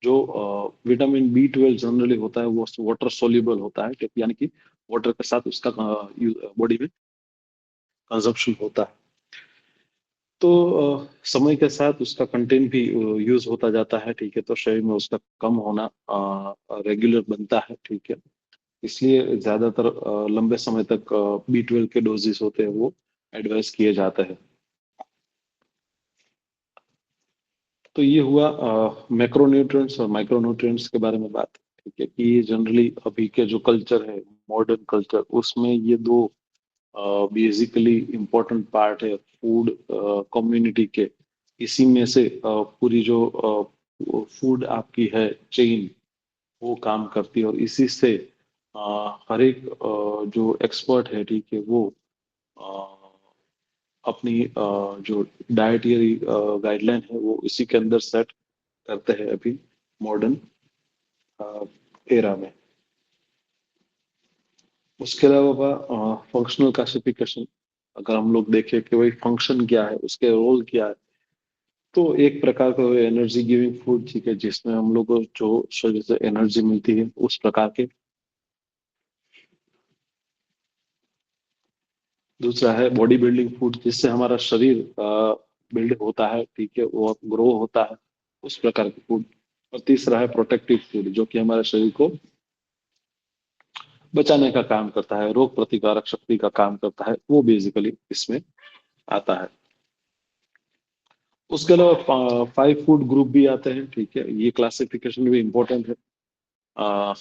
जो vitamin B12 generally होता है वो वाटर सोल्यूबल होता है, यानी कि वाटर के साथ उसका बॉडी में कंजप्शन होता है। तो समय के साथ उसका कंटेंट भी यूज होता जाता है, ठीक है, तो शरीर में उसका कम होना रेगुलर बनता है, ठीक है। इसलिए ज्यादातर लंबे समय तक B12 के डोजेस होते हैं वो एडवाइस किए जाते हैं। तो ये हुआ मैक्रोन्यूट्रिएंट्स और माइक्रोन्यूट्रिएंट्स के बारे में बात, ठीक है, कि ये जनरली अभी के जो कल्चर है, मॉडर्न कल्चर, उसमें ये दो बेसिकली इम्पोर्टेंट पार्ट है फूड कम्युनिटी के। इसी में से पूरी जो फूड आपकी है चेन, वो काम करती है, और इसी से हर एक जो एक्सपर्ट है, ठीक है, वो अपनी जो डाइटरी गाइडलाइन है वो इसी के अंदर सेट करते हैं अभी मॉडर्न एरा में। उसके अलावा फंक्शनल क्लासिफिकेशन, अगर हम लोग देखें कि भाई फंक्शन क्या है, उसके रोल क्या है, तो एक प्रकार का एनर्जी गिविंग फूड, ठीक है, जिसमें हम लोग को जो शरीर से एनर्जी मिलती है उस प्रकार के। दूसरा है बॉडी बिल्डिंग फूड, जिससे हमारा शरीर बिल्ड होता है, ठीक है, वो ग्रो होता है, उस प्रकार की फूड। और तीसरा है प्रोटेक्टिव फूड, जो कि हमारे शरीर को बचाने का काम करता है, रोग प्रतिकारक शक्ति का काम करता है, वो बेसिकली इसमें आता है। उसके अलावा 5 फूड ग्रुप भी आते हैं, ठीक है, ये क्लासिफिकेशन भी इम्पोर्टेंट है। अ,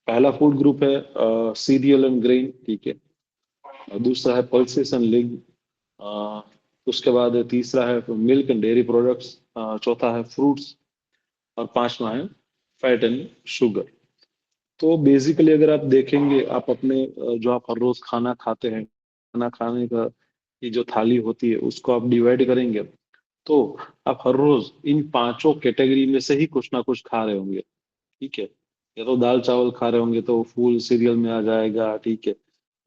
पहला फूड ग्रुप है सीरियल एंड ग्रेन, ठीक है, और दूसरा है पल्सेस एंड लिग, उसके बाद तीसरा है मिल्क एंड डेयरी प्रोडक्ट्स, चौथा है फ्रूट्स, और पांचवा है फैट एंड शुगर। तो बेसिकली अगर आप देखेंगे, आप अपने जो आप हर रोज खाना खाते हैं, खाना खाने का ये जो थाली होती है उसको आप डिवाइड करेंगे, तो आप हर रोज इन पांचों कैटेगरी में से ही कुछ ना कुछ खा रहे होंगे, ठीक है। या तो दाल चावल खा रहे होंगे तो फूल सीरियल में आ जाएगा, ठीक है।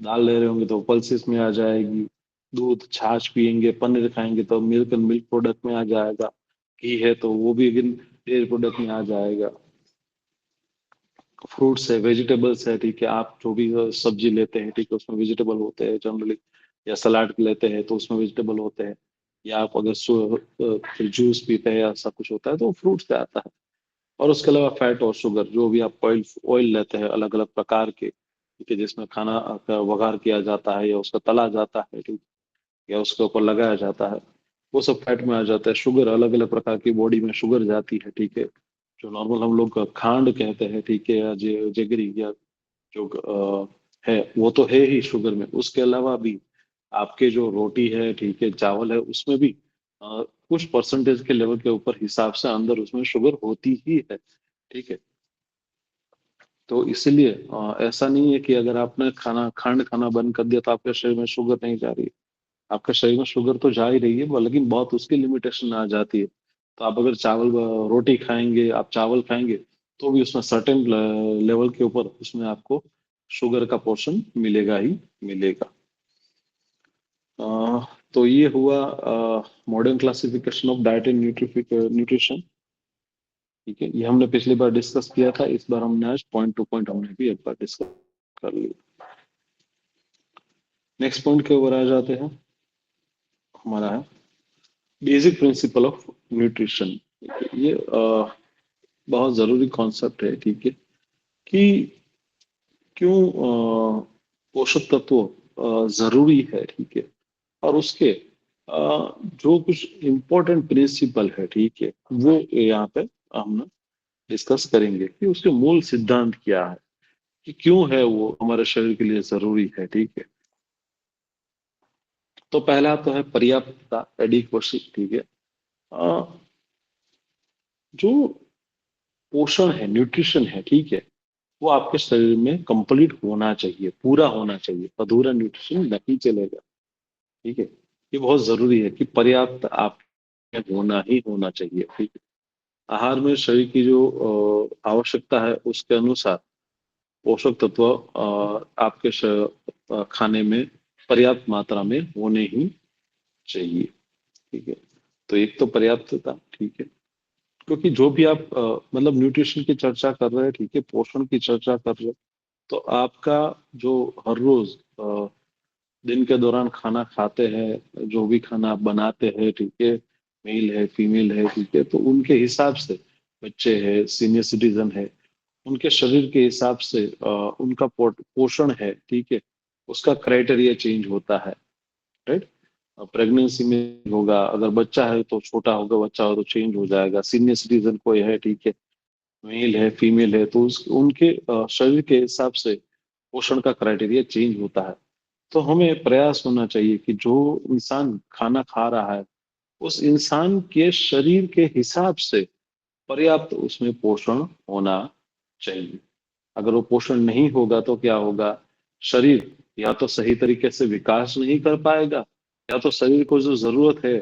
दाल ले रहे होंगे तो पल्सेस में आ जाएगी। दूध छाछ पियेंगे, पनीर खाएंगे तो मिल्क एंड मिल्क प्रोडक्ट में आ जाएगा। घी है तो वो भी अगेन डेयरी प्रोडक्ट में आ जाएगा। फ्रूट्स है, वेजिटेबल्स है, ठीक है, आप जो भी सब्जी लेते हैं, ठीक है, उसमें वेजिटेबल होते हैं जनरली। या सलाद लेते हैं तो उसमें वेजिटेबल होते हैं। या आप अगर जूस पीते हैं या ऐसा कुछ होता है तो फ्रूट से आता है। और उसके अलावा फैट और शुगर, जो भी आप ऑयल ऑयल लेते हैं अलग अलग प्रकार के, ठीक है, जिसमें खाना का वघार किया जाता है या उसका तला जाता है, ठीक, या उसके ऊपर लगाया जाता है, वो सब फैट में आ जाता है। शुगर, अलग अलग प्रकार की बॉडी में शुगर जाती है, ठीक है, जो नॉर्मल हम लोग खांड कहते हैं, ठीक है, या जेगरी, या जो है वो तो है ही शुगर में। उसके अलावा भी आपके जो रोटी है, ठीक है, चावल है, उसमें भी कुछ परसेंटेज के लेवल के ऊपर हिसाब से अंदर उसमें शुगर होती ही है, ठीक है। तो इसीलिए ऐसा नहीं है कि अगर आपने खांड खाना बंद कर दिया तो आपके शरीर में शुगर नहीं जा रही है। आपके शरीर में शुगर तो जा ही रही है, लेकिन बहुत उसकी लिमिटेशन आ जाती है। तो आप अगर रोटी खाएंगे, आप चावल खाएंगे, तो भी उसमें सर्टेन लेवल के ऊपर उसमें आपको शुगर का पोर्शन मिलेगा ही मिलेगा। अ, तो ये हुआ modern classification of diet and nutrition, ठीक है। ये हमने पिछली बार डिस्कस किया था, इस बार हमने आज पॉइंट टू पॉइंट हमने भी एक बार डिस्कस कर लिया। नेक्स्ट पॉइंट के ऊपर आ जाते हैं। हमारा है बेसिक प्रिंसिपल ऑफ न्यूट्रिशन। ये बहुत जरूरी कॉन्सेप्ट है, ठीक है, कि क्यों पोषक तत्व जरूरी है, ठीक है, और उसके जो कुछ इम्पोर्टेंट प्रिंसिपल है, ठीक है, वो यहाँ पे हम डिस्कस करेंगे कि उसके मूल सिद्धांत क्या है, कि क्यों है वो हमारे शरीर के लिए जरूरी है, ठीक है। तो पहला तो है पर्याप्तता, एडिक्वेसी, ठीक है। अ, जो पोषण है, न्यूट्रिशन है, ठीक है, वो आपके शरीर में कंप्लीट होना चाहिए, पूरा होना चाहिए, अधूरा न्यूट्रिशन नहीं चलेगा, ठीक है। ये बहुत जरूरी है कि पर्याप्त आप होना ही होना चाहिए, ठीक है। आहार में शरीर की जो आवश्यकता है उसके अनुसार पोषक तत्व आपके खाने में पर्याप्त मात्रा में होने ही चाहिए, ठीक है। तो एक तो पर्याप्तता, ठीक है। क्योंकि जो भी आप मतलब न्यूट्रिशन की चर्चा कर रहे हैं, ठीक है, पोषण की चर्चा कर रहे हैं, तो आपका जो हर रोज दिन के दौरान खाना खाते हैं, जो भी खाना आप बनाते हैं, ठीक है, मेल है फीमेल है, ठीक है, तो उनके हिसाब से, बच्चे हैं सीनियर सिटीजन है, उनके शरीर के हिसाब से उनका पोषण है, ठीक है, उसका क्राइटेरिया चेंज होता है, राइट। प्रेगनेंसी में होगा, अगर बच्चा है तो छोटा होगा, बच्चा हो तो चेंज हो जाएगा, सीनियर सिटीजन कोई है, ठीक है, मेल है फीमेल है, तो उनके शरीर के हिसाब से पोषण का क्राइटेरिया चेंज होता है। तो हमें प्रयास होना चाहिए कि जो इंसान खाना खा रहा है, उस इंसान के शरीर के हिसाब से पर्याप्त उसमें पोषण होना चाहिए। अगर वो पोषण नहीं होगा तो क्या होगा, शरीर या तो सही तरीके से विकास नहीं कर पाएगा, या तो शरीर को जो जरूरत है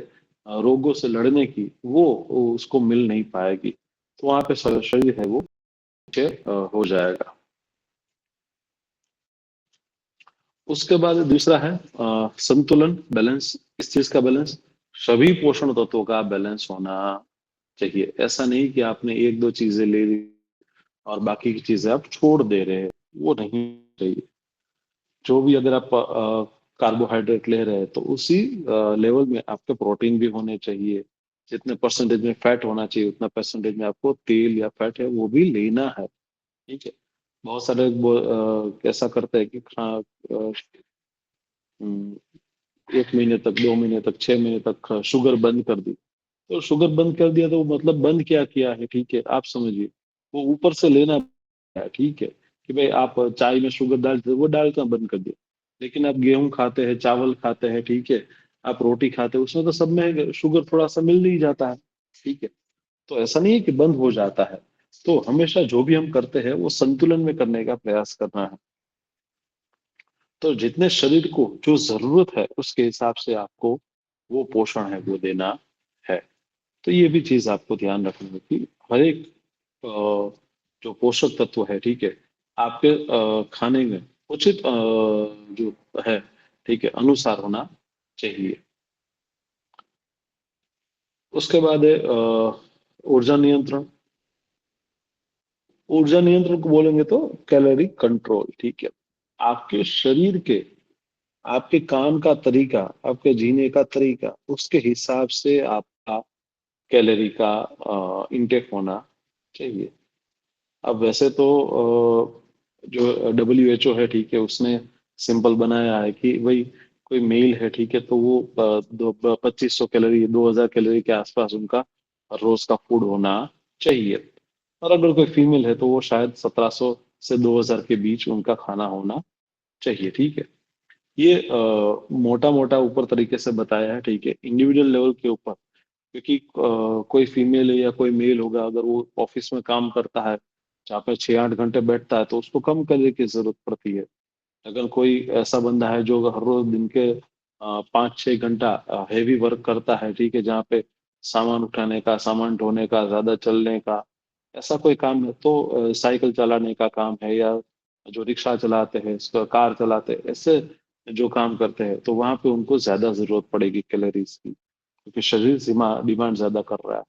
रोगों से लड़ने की, वो उसको मिल नहीं पाएगी, तो वहां पे शरीर है वो पीछे हो जाएगा। उसके बाद दूसरा है संतुलन, बैलेंस। इस चीज का बैलेंस, सभी पोषण तत्वों का बैलेंस होना चाहिए। ऐसा नहीं कि आपने एक दो चीजें ले ली और बाकी की चीजें आप छोड़ दे रहे हैं, वो नहीं चाहिए। जो भी अगर आप कार्बोहाइड्रेट ले रहे हैं तो उसी लेवल में आपके प्रोटीन भी होने चाहिए, जितने परसेंटेज में फैट होना चाहिए उतना परसेंटेज में आपको तेल या फैट है वो भी लेना है, ठीक है। बहुत सारे लोग ऐसा करते हैं कि हम्म, 1 महीने तक, 2 महीने तक, 6 महीने तक शुगर बंद कर दी। तो शुगर बंद कर दिया तो मतलब बंद क्या किया है, ठीक है, आप समझिए। वो ऊपर से लेना है, ठीक है, कि भाई आप चाय में शुगर डालते वो डालना बंद कर दिया, लेकिन आप गेहूं खाते हैं, चावल खाते हैं, ठीक है, आप रोटी खाते हैं, उसमें तो सब में शुगर थोड़ा सा मिल ही जाता है, ठीक है। तो ऐसा नहीं है कि बंद हो जाता है। तो हमेशा जो भी हम करते हैं वो संतुलन में करने का प्रयास करना है। तो जितने शरीर को जो जरूरत है उसके हिसाब से आपको वो पोषण है वो देना है। तो ये भी चीज आपको ध्यान रखनी है कि हर एक जो पोषक तत्व है, ठीक है, आपके खाने में उचित जो है, ठीक है, अनुसार होना चाहिए। उसके बाद है ऊर्जा नियंत्रण। ऊर्जा नियंत्रण को बोलेंगे तो कैलोरी कंट्रोल, ठीक है। आपके शरीर के, आपके काम का तरीका, आपके जीने का तरीका, उसके हिसाब से आपका कैलोरी का इनटेक होना चाहिए। अब वैसे तो जो WHO है, ठीक है, उसने सिंपल बनाया है कि भाई कोई मेल है, ठीक है, तो वो 2500 कैलोरी, 2000 कैलोरी के आसपास उनका रोज का फूड होना चाहिए। और अगर कोई फीमेल है तो वो शायद 1700 से 2000 के बीच उनका खाना होना चाहिए, ठीक है। ये मोटा मोटा ऊपर तरीके से बताया है, ठीक है, इंडिविजुअल लेवल के ऊपर, क्योंकि कोई फीमेल या कोई मेल होगा, अगर वो ऑफिस में काम करता है जहाँ पे 6-8 घंटे बैठता है तो उसको कम कैलोरी की जरूरत पड़ती है। अगर कोई ऐसा बंदा है जो हर रोज दिन के 5-6 घंटा हैवी वर्क करता है, ठीक है, जहाँ पे सामान उठाने का, सामान ढोने का, ज्यादा चलने का ऐसा कोई काम है, तो साइकिल चलाने का काम है, या जो रिक्शा चलाते हैं, कार चलाते हैं, ऐसे जो काम करते हैं, तो वहां पे उनको ज्यादा जरूरत पड़ेगी कैलोरीज की, क्योंकि शरीर डिमांड ज्यादा कर रहा है।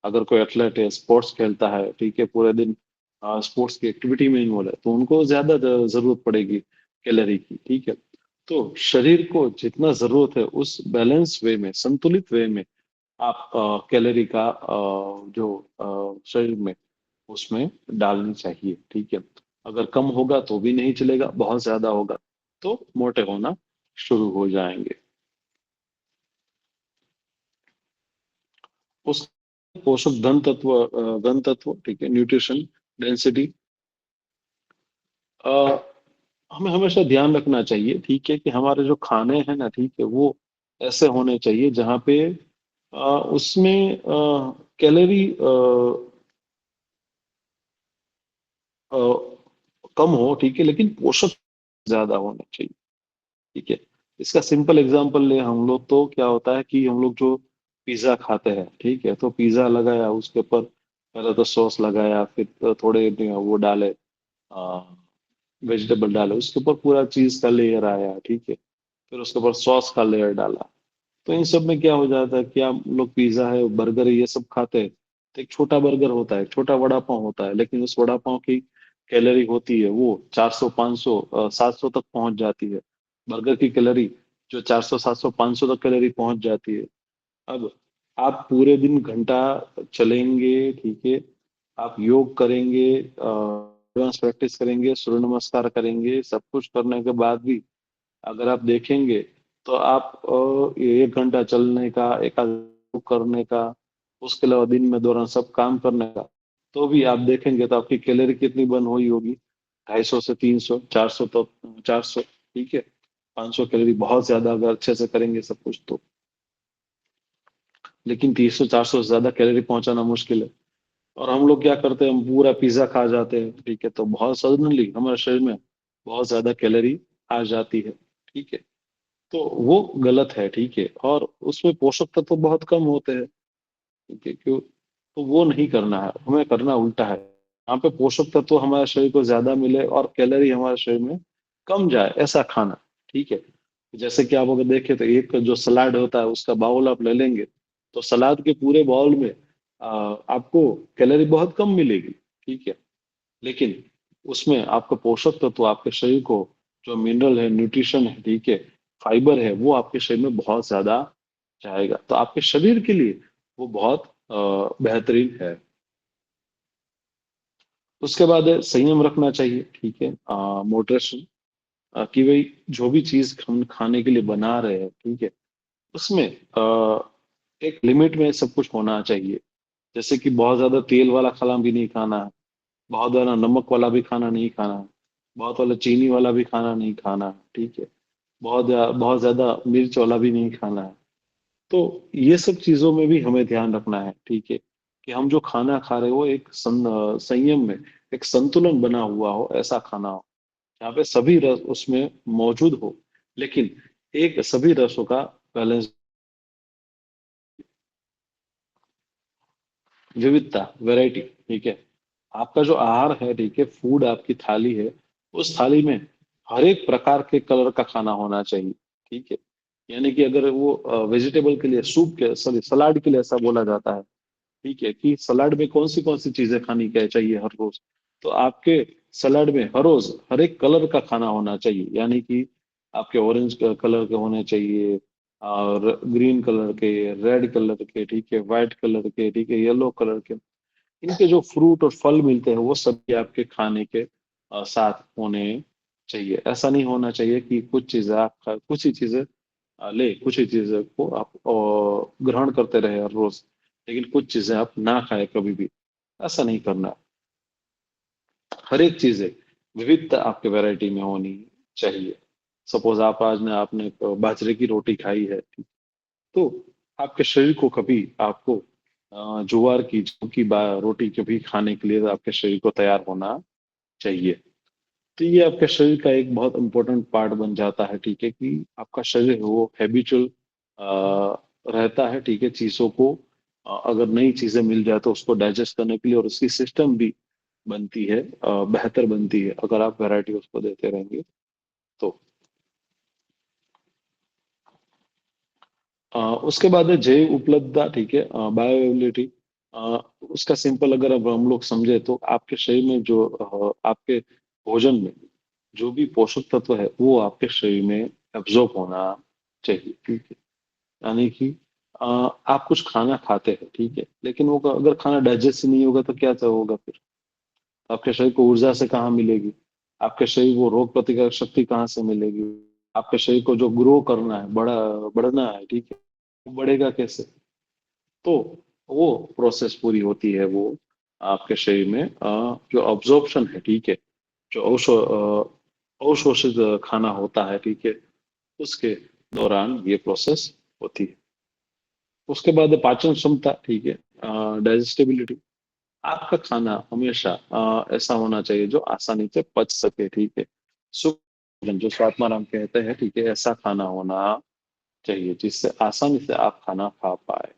अगर कोई एथलेट है, स्पोर्ट्स खेलता है, ठीक है, पूरे दिन स्पोर्ट्स की एक्टिविटी में इन्वॉल्व है, तो उनको ज्यादा जरूरत पड़ेगी कैलोरी की, ठीक है। तो शरीर को जितना जरूरत है उस बैलेंस वे में, संतुलित वे में आप कैलोरी का जो शरीर में उसमें डालनी चाहिए, ठीक है। अगर कम होगा तो भी नहीं चलेगा, बहुत ज्यादा होगा तो मोटे होना शुरू हो जाएंगे। उस पोषक धन तत्व, ठीक है, न्यूट्रिशन डेंसिटी, हमें हमेशा ध्यान रखना चाहिए, ठीक है, कि हमारे जो खाने हैं ना, ठीक है, वो ऐसे होने चाहिए जहाँ पे उसमें कैलोरी कम हो, ठीक है, लेकिन पोषक ज्यादा होने चाहिए, ठीक है। इसका सिंपल एग्जांपल ले हम लोग, तो क्या होता है कि हम लोग जो पिज्जा खाते हैं, ठीक है, तो पिज्जा लगाया, उसके ऊपर पहले तो सॉस लगाया, फिर तो थोड़े वो डाले, वेजिटेबल डाले, उसके ऊपर पूरा चीज का लेयर आया, ठीक है, फिर उसके ऊपर सॉस का लेयर डाला। तो इन सब में क्या हो जाता है कि हम लोग पिज्जा है, बर्गर है, ये सब खाते हैं, तो एक छोटा बर्गर होता है, एक छोटा वड़ा पाव होता है, लेकिन उस वड़ा पाव की कैलोरी होती है वो 400 500 700 तक पहुंच जाती है। बर्गर की कैलोरी जो 400 700 500 तक कैलोरी पहुंच जाती है। अब आप पूरे दिन घंटा चलेंगे, ठीक है, आप योग करेंगे, एडवांस प्रैक्टिस करेंगे, सूर्य नमस्कार करेंगे, सब कुछ करने के बाद भी अगर आप देखेंगे तो आप 1 घंटा चलने का, एक आध योग करने का, उसके अलावा दिन में दौरान सब काम करने का, तो भी आप देखेंगे तो आपकी कैलोरी कितनी बर्न हुई होगी, 250 से 300 400 तो 400, ठीक है, 500 कैलोरी बहुत ज्यादा अगर अच्छे से करेंगे सब कुछ तो। लेकिन 300 400 से ज्यादा कैलोरी पहुंचाना मुश्किल है। और हम लोग क्या करते हैं, हम पूरा पिज्जा खा जाते हैं, ठीक है, तो बहुत सडनली हमारे शरीर में बहुत ज्यादा कैलोरी आ जाती है, ठीक है, तो वो गलत है, ठीक है, और उसमें पोषक तत्व तो बहुत कम होते हैं, ठीक है, क्यों, तो वो नहीं करना है, हमें करना उल्टा है, यहाँ पे पोषक तत्व हमारे शरीर को ज्यादा मिले और कैलोरी हमारे शरीर में कम जाए, ऐसा खाना, ठीक है। जैसे कि आप अगर देखें तो एक जो सलाद होता है उसका बाउल आप ले लेंगे, तो सलाद के पूरे बाउल में आपको कैलोरी बहुत कम मिलेगी, ठीक है, लेकिन उसमें आपका पोषक तत्व आपके शरीर को जो मिनरल है, न्यूट्रिशन है, ठीक है, फाइबर है, वो आपके शरीर में बहुत ज्यादा जाएगा, तो आपके शरीर के लिए वो बहुत बेहतरीन है। उसके बाद है संयम रखना चाहिए, ठीक है, मोडरेशन, कि भाई जो भी चीज हम खाने के लिए बना रहे हैं, ठीक है, उसमें एक लिमिट में सब कुछ होना चाहिए। जैसे कि बहुत ज्यादा तेल वाला खाना भी नहीं खाना है, बहुत ज्यादा नमक वाला भी खाना नहीं खाना है, बहुत वाला चीनी वाला भी खाना नहीं खाना है, ठीक है, बहुत ज्यादा मिर्च वाला भी नहीं खाना है। तो ये सब चीजों में भी हमें ध्यान रखना है, ठीक है, कि हम जो खाना खा रहे हो एक संयम में, एक संतुलन बना हुआ हो, ऐसा खाना हो जहाँ पे सभी रस उसमें मौजूद हो, लेकिन एक सभी रसों का बैलेंस, विविधता, वैरायटी, ठीक है, आपका जो आहार है, ठीक है, फूड आपकी थाली है, उस थाली में हर एक प्रकार के कलर का खाना होना चाहिए, ठीक है, यानी कि अगर वो वेजिटेबल के लिए, सूप के, सॉरी, सलाद के लिए ऐसा बोला जाता है, ठीक है, कि सलाद में कौन सी चीजें खानी क्या चाहिए हर रोज, तो आपके सलाद में हर रोज हर एक कलर का खाना होना चाहिए, यानी कि आपके ऑरेंज कलर के होने चाहिए, और ग्रीन कलर के, रेड कलर के, ठीक है, व्हाइट कलर के, ठीक है, येलो कलर के, इनके जो फ्रूट और फल मिलते हैं वो सभी आपके खाने के साथ होने चाहिए। ऐसा नहीं होना चाहिए कि कुछ चीजें आप कुछ ही चीजें कुछ ही चीजें को आप ग्रहण करते रहे हर रोज, लेकिन कुछ चीजें आप ना खाए कभी भी, ऐसा नहीं करना। हर एक चीजें विविधता आपके वैरायटी में होनी चाहिए। सपोज आप आज ने आपने बाजरे की रोटी खाई है, तो आपके शरीर को कभी आपको ज्वार की, जौ की रोटी कभी खाने के लिए आपके शरीर को तैयार होना चाहिए। तो ये आपके शरीर का एक बहुत इंपॉर्टेंट पार्ट बन जाता है, ठीक है, कि आपका शरीर है वो हैबिचुअल रहता है, ठीक है, चीजों को अगर नई चीजें मिल जाए तो उसको डाइजेस्ट करने के लिए, और उसकी सिस्टम भी बनती है, बेहतर बनती है अगर आप वैरायटी उसको देते रहेंगे तो। उसके बाद है जैव उपलब्धता, ठीक है, बायोअवेलेबिलिटी। उसका सिंपल अगर अब हम लोग समझे तो आपके शरीर में जो आपके भोजन में जो भी पोषक तत्व है वो आपके शरीर में एब्जॉर्ब होना चाहिए, ठीक है, यानी कि आप कुछ खाना खाते हैं, ठीक है, लेकिन वो अगर खाना डाइजेस्ट नहीं होगा तो क्या होगा फिर, आपके शरीर को ऊर्जा से कहाँ मिलेगी, आपके शरीर को रोग प्रतिकारक शक्ति कहाँ से मिलेगी, आपके शरीर को जो ग्रो करना है, बढ़ना है, ठीक है, वो बढ़ेगा कैसे। तो वो प्रोसेस पूरी होती है वो आपके शरीर में जो ऑब्जॉर्प्शन है, ठीक है, जो अवशोषित खाना होता है, ठीक है, उसके दौरान ये प्रोसेस होती है। उसके बाद पाचन क्षमता, ठीक है, डाइजेस्टिबिलिटी। आपका खाना हमेशा ऐसा होना चाहिए जो आसानी से पच सके, ठीक है, सुख भोजन जो स्वात्माराम कहते हैं, ठीक है, ऐसा खाना होना चाहिए जिससे आसानी से आप खाना खा पाए,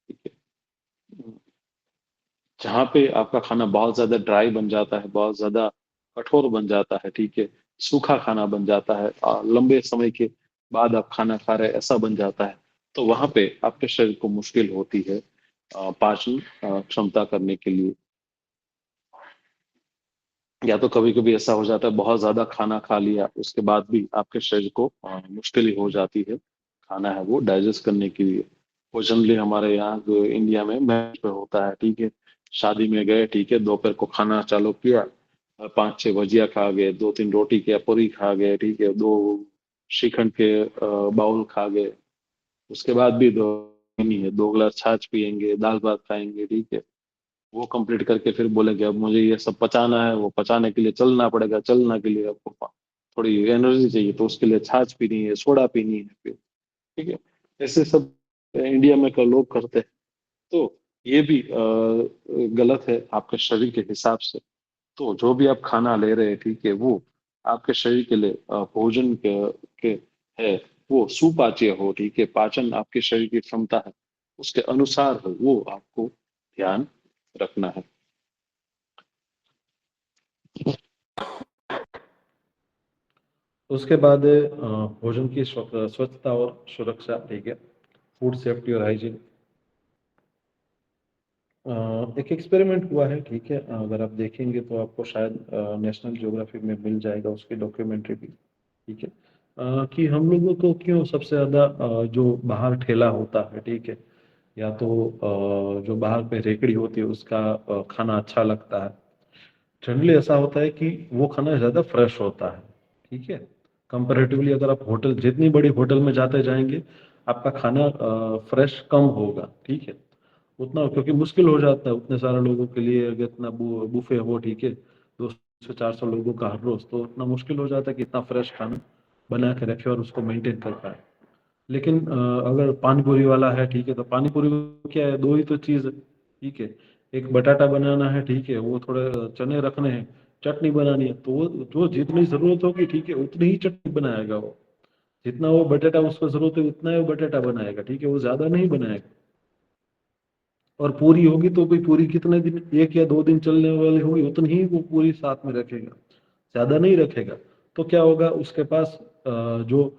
ठीक है। जहाँ पे आपका खाना बहुत ज्यादा ड्राई बन जाता है, बहुत ज्यादा कठोर बन जाता है, ठीक है, सूखा खाना बन जाता है, लंबे समय के बाद आप खाना खा रहे हैं ऐसा बन जाता है, तो वहां पे आपके शरीर को मुश्किल होती है पाचन क्षमता करने के लिए। या तो कभी कभी ऐसा हो जाता है बहुत ज्यादा खाना खा लिया उसके बाद भी आपके शरीर को मुश्किल ही हो जाती है खाना है वो डाइजेस्ट करने के लिए। वो जनरली हमारे यहाँ जो इंडिया में मैच पे होता है, ठीक है। शादी में गए, ठीक है, दोपहर को खाना चालू किया, पांच छह भजिया खा गए, दो तीन रोटी के पूरी खा गए, ठीक है, दो श्रीखंड के बाउल खा गए। उसके बाद भी दो नहीं है, दो गिलास छाछ पियेंगे, दाल भात खाएंगे, ठीक है। वो कंप्लीट करके फिर बोलेंगे अब मुझे ये सब पचाना है, वो पचाने के लिए चलना पड़ेगा, चलना के लिए आपको थोड़ी एनर्जी चाहिए, तो उसके लिए छाछ पीनी है, सोडा पीनी है फिर, ठीक है। ऐसे सब इंडिया में का लोग करते हैं। तो ये भी गलत है आपके शरीर के हिसाब से। तो जो भी आप खाना ले रहे हैं, ठीक है, वो आपके शरीर के लिए भोजन के है, वो सुपाच्य हो, ठीक है, पाचन आपके शरीर की क्षमता है उसके अनुसार हो, वो आपको ध्यान रखना है। उसके बाद भोजन की स्वच्छता और सुरक्षा, ठीक है, फूड सेफ्टी और हाइजीन। एक एक्सपेरिमेंट हुआ है, ठीक है, अगर आप देखेंगे तो आपको शायद नेशनल ज्योग्राफी में मिल जाएगा उसकी डॉक्यूमेंट्री भी, ठीक है। कि हम लोगों को क्यों सबसे ज़्यादा जो बाहर ठेला होता है, ठीक है, या तो जो बाहर पे रेकड़ी होती है उसका खाना अच्छा लगता है। जनरली ऐसा होता है कि वो खाना ज़्यादा फ्रेश होता है, ठीक है। कंपैरेटिवली अगर आप होटल, जितनी बड़ी होटल में जाते जाएंगे आपका खाना फ्रेश कम होगा, ठीक है। उतना, क्योंकि मुश्किल हो जाता है उतने सारे लोगों के लिए, अगर इतना बुफे हो, ठीक है, 200 से 400 लोगों का हर रोज, तो उतना मुश्किल हो जाता है कि इतना फ्रेश खाना बना के रखे और उसको मेंटेन कर पाए। लेकिन अगर पानी पूरी वाला है, ठीक है, तो पानी पूरी में क्या है, दो ही तो चीज है, ठीक है। एक बटाटा बनाना है, ठीक है, वो थोड़े चने रखने हैं, चटनी बनानी है, तो वो जो जितनी जरूरत होगी, ठीक है, उतनी ही चटनी बनाएगा वो। जितना वो बटाटा उसको जरूरत है उतना ही वो बटाटा बनाएगा, ठीक है, वो ज्यादा नहीं बनाएगा। और पूरी होगी तो भी पूरी कितने दिन, 1 या 2 दिन चलने वाली होगी, उतनी ही वो पूरी साथ में रखेगा, ज्यादा नहीं रखेगा। तो क्या होगा, उसके पास जो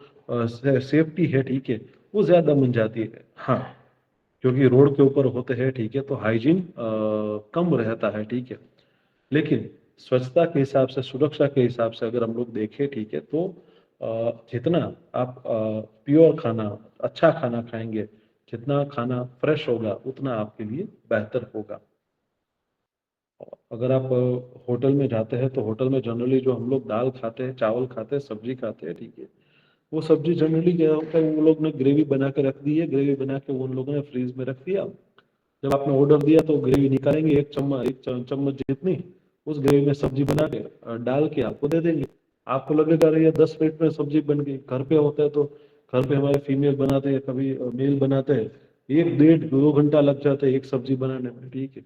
सेफ्टी है, ठीक है, वो ज्यादा बन जाती है। हाँ, क्योंकि रोड के ऊपर होते हैं, ठीक है, तो हाइजीन कम रहता है, ठीक है। लेकिन स्वच्छता के हिसाब से, सुरक्षा के हिसाब से अगर हम लोग देखें, ठीक है, तो जितना आप प्योर खाना, अच्छा खाना खाएंगे, जितना खाना फ्रेश होगा उतना आपके लिए बेहतर होगा। अगर आप होटल में जाते हैं तो होटल में जनरली जो हम लोग दाल खाते हैं, चावल खाते हैं, सब्जी खाते हैं, ठीक है, वो सब्जी जनरली क्या होता है, वो लोग ने ग्रेवी बना के रख दी है, ग्रेवी बना के वो उन लोगों ने फ्रीज में रख दिया। जब आपने ऑर्डर दिया तो ग्रेवी निकालेंगे, एक चम्मच जितनी, उस ग्रेवी में सब्जी बना के डाल के आपको दे देंगे। आपको लगेगा अरे ये 10 मिनट में सब्जी बन गई। घर पे होता है तो घर पे हमारे फीमेल बनाते हैं, कभी मेल बनाते हैं, 1 डेढ़ 2 घंटा लग जाता है एक सब्जी बनाने में, ठीक है।